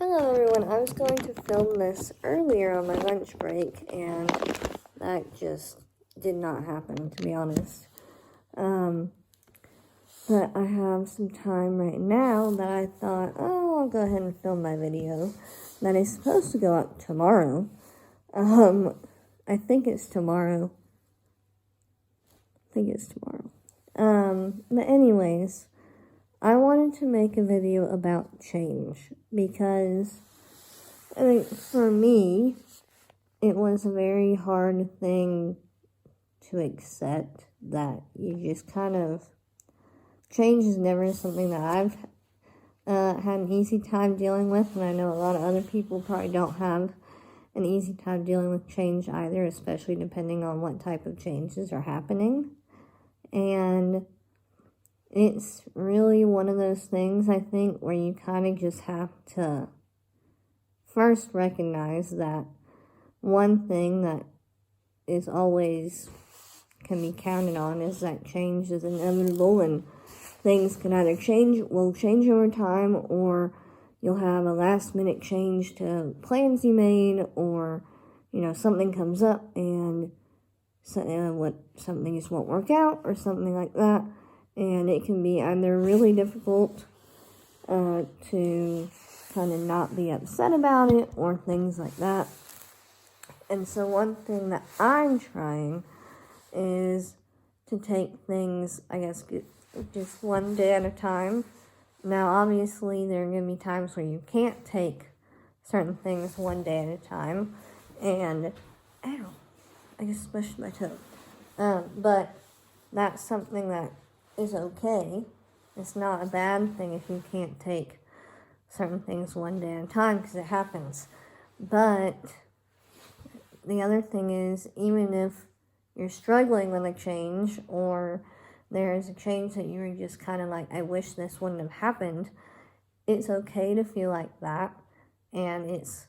Hello everyone, I was going to film this earlier on my lunch break, and that just did not happen, to be honest. But I have some time right now that I thought, I'll go ahead and film my video that is supposed to go up tomorrow. I think it's tomorrow. But anyways, I wanted to make a video about change because I think for me, it was a very hard thing to accept that you just kind of, change is never something that I've had an easy time dealing with, and I know a lot of other people probably don't have an easy time dealing with change either, especially depending on what type of changes are happening. And it's really one of those things, I think, where you kind of just have to first recognize that one thing that is always can be counted on is that change is inevitable, and things can either will change over time, or you'll have a last minute change to plans you made, or something comes up and something just won't work out or something like that, and it can be either really difficult to kind of not be upset about it or things like that. And so one thing that I'm trying is to take things, I guess, just one day at a time. Now, obviously, there are going to be times where you can't take certain things one day at a time, and, I just smushed my toe. But that's something that is okay. It's not a bad thing if you can't take certain things one day at a time, because it happens. But the other thing is, even if you're struggling with a change, or there's a change that you're just kind of like, I wish this wouldn't have happened, it's okay to feel like that, and it's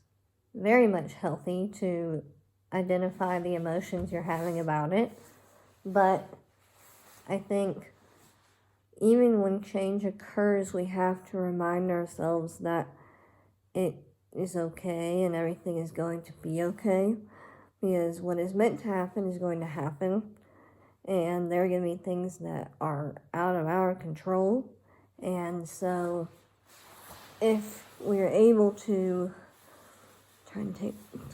very much healthy to identify the emotions you're having about it. But I think even when change occurs, we have to remind ourselves that it is okay and everything is going to be okay, because what is meant to happen is going to happen, and there are going to be things that are out of our control. And so if we're able to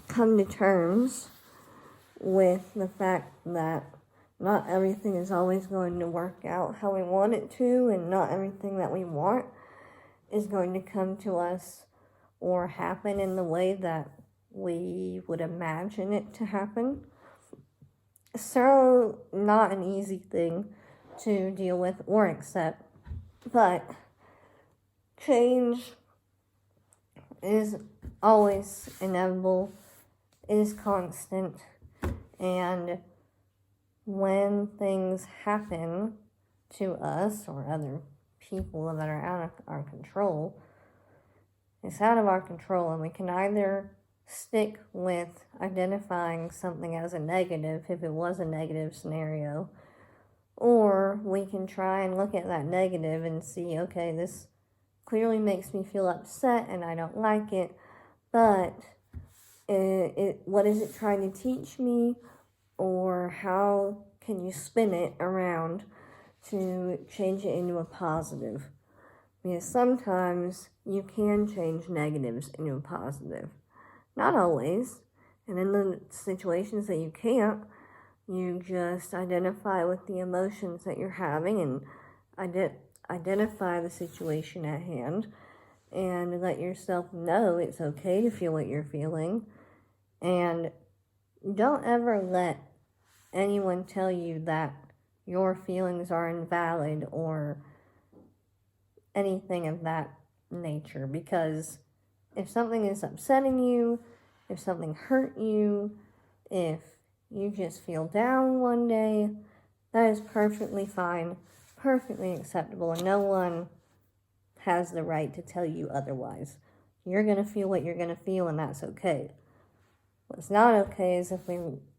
come to terms with the fact that not everything is always going to work out how we want it to, and not everything that we want is going to come to us or happen in the way that we would imagine it to happen. So, not an easy thing to deal with or accept, but change is always inevitable, it is constant, and when things happen to us or other people that are out of our control, it's out of our control, and we can either stick with identifying something as a negative if it was a negative scenario, or we can try and look at that negative and see, okay, this clearly makes me feel upset and I don't like it, but what is it trying to teach me, or how can you spin it around to change it into a positive? Because sometimes you can change negatives into a positive. Not always. And in the situations that you can't, you just identify with the emotions that you're having and identify the situation at hand, and let yourself know it's okay to feel what you're feeling. And don't ever let anyone tell you that your feelings are invalid or anything of that nature, because if something is upsetting you, if something hurt you, if you just feel down one day, that is perfectly fine, perfectly acceptable, and no one has the right to tell you otherwise. You're going to feel what you're going to feel, and that's okay. What's not okay is if we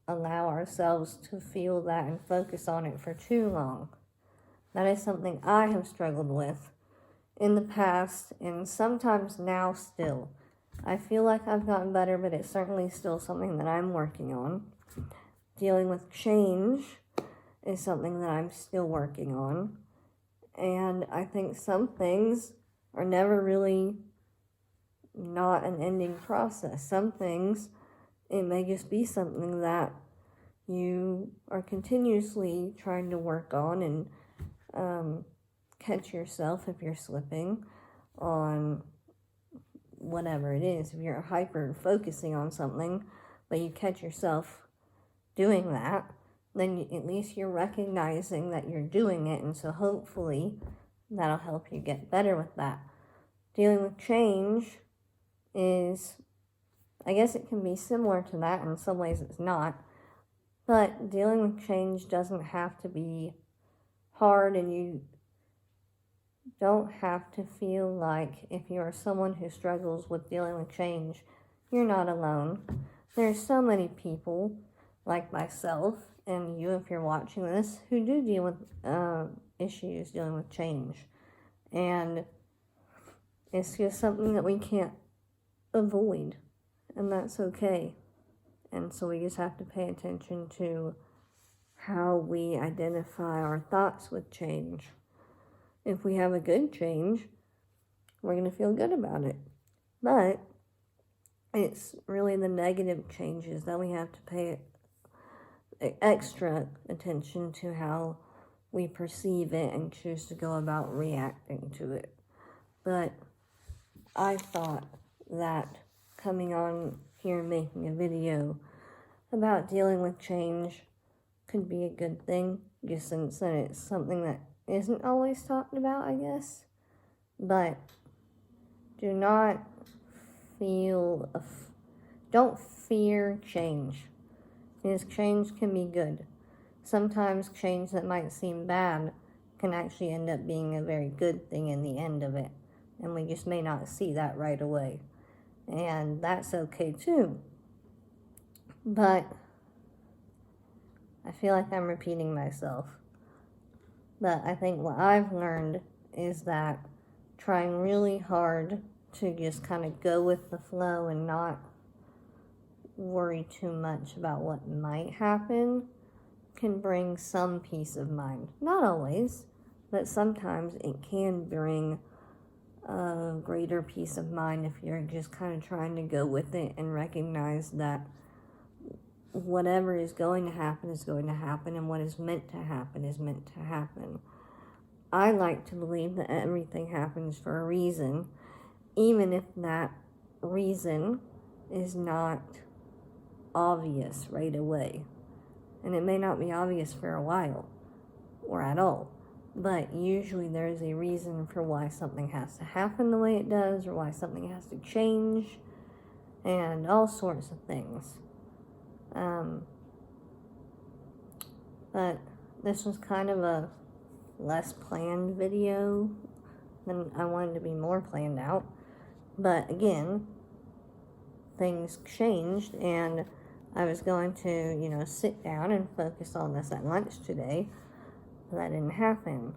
allow ourselves to feel that and focus on it for too long. That is something I have struggled with in the past, and sometimes now still. I feel like I've gotten better, but it's certainly still something that I'm working on. Dealing with change is something that I'm still working on. And I think some things are never really not an ending process. Some things, it may just be something that you are continuously trying to work on and catch yourself if you're slipping on whatever it is. If you're hyper focusing on something, but you catch yourself doing that, then at least you're recognizing that you're doing it, and so hopefully that'll help you get better with that. Dealing with change is, I guess it can be similar to that. In some ways it's not, but dealing with change doesn't have to be hard, and you don't have to feel like if you are someone who struggles with dealing with change, you're not alone. There's so many people like myself and you, if you're watching this, who do deal with issues dealing with change. And it's just something that we can't avoid, and that's okay. And so we just have to pay attention to how we identify our thoughts with change. If we have a good change, we're going to feel good about it. But it's really the negative changes that we have to pay extra attention to how we perceive it and choose to go about reacting to it. But I thought that coming on here and making a video about dealing with change could be a good thing, just since that it's something that isn't always talked about, I guess. But do not don't fear change, because change can be good. Sometimes change that might seem bad can actually end up being a very good thing in the end of it, and we just may not see that right away, and that's okay too. But I feel like I'm repeating myself. But I think what I've learned is that trying really hard to just kind of go with the flow and not worry too much about what might happen can bring some peace of mind. Not always, but sometimes it can bring a greater peace of mind if you're just kind of trying to go with it and recognize that whatever is going to happen is going to happen, and what is meant to happen is meant to happen. I like to believe that everything happens for a reason, even if that reason is not obvious right away. And it may not be obvious for a while, or at all. But usually there's a reason for why something has to happen the way it does, or why something has to change, and all sorts of things. But this was kind of a less planned video than I wanted to be more planned out. But again, things changed, and I was going to, sit down and focus on this at lunch today. But that didn't happen.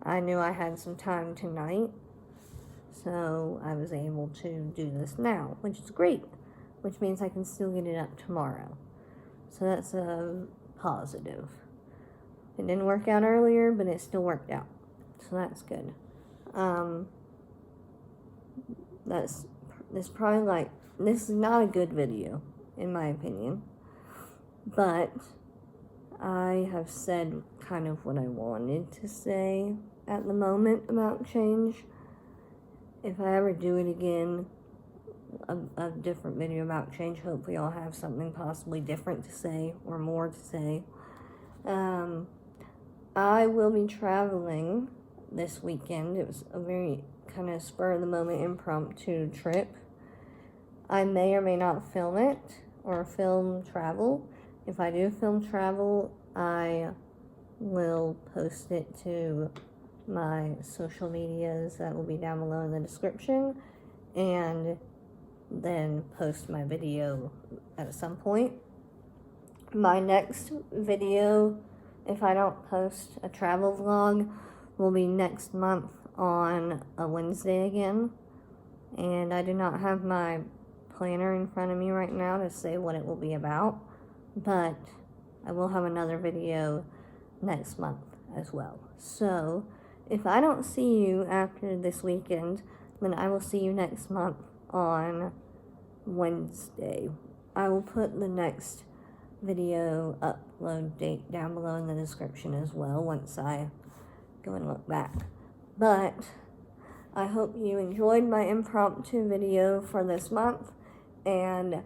I knew I had some time tonight, so I was able to do this now, which is great, which means I can still get it up tomorrow. So that's a positive. It didn't work out earlier, but it still worked out, so that's good. This is not a good video, in my opinion, but I have said kind of what I wanted to say at the moment about change. If I ever do it again, a different video about change, hopefully I'll have something possibly different to say, or more to say. I will be traveling this weekend. It was a very kind of spur of the moment impromptu trip. I may or may not film it, or film travel. If I do film travel, I will post it to my social medias that will be down below in the description, and then post my video at some point. My next video, if I don't post a travel vlog, will be next month on a Wednesday again. and I do not have my planner in front of me right now to say what it will be about, but I will have another video next month as well. So if I don't see you after this weekend, then I will see you next month on Wednesday. I will put the next video upload date down below in the description as well once I go and look back. But I hope you enjoyed my impromptu video for this month, and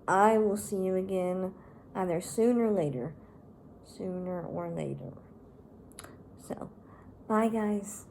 I will see you again either sooner or later. So, bye guys.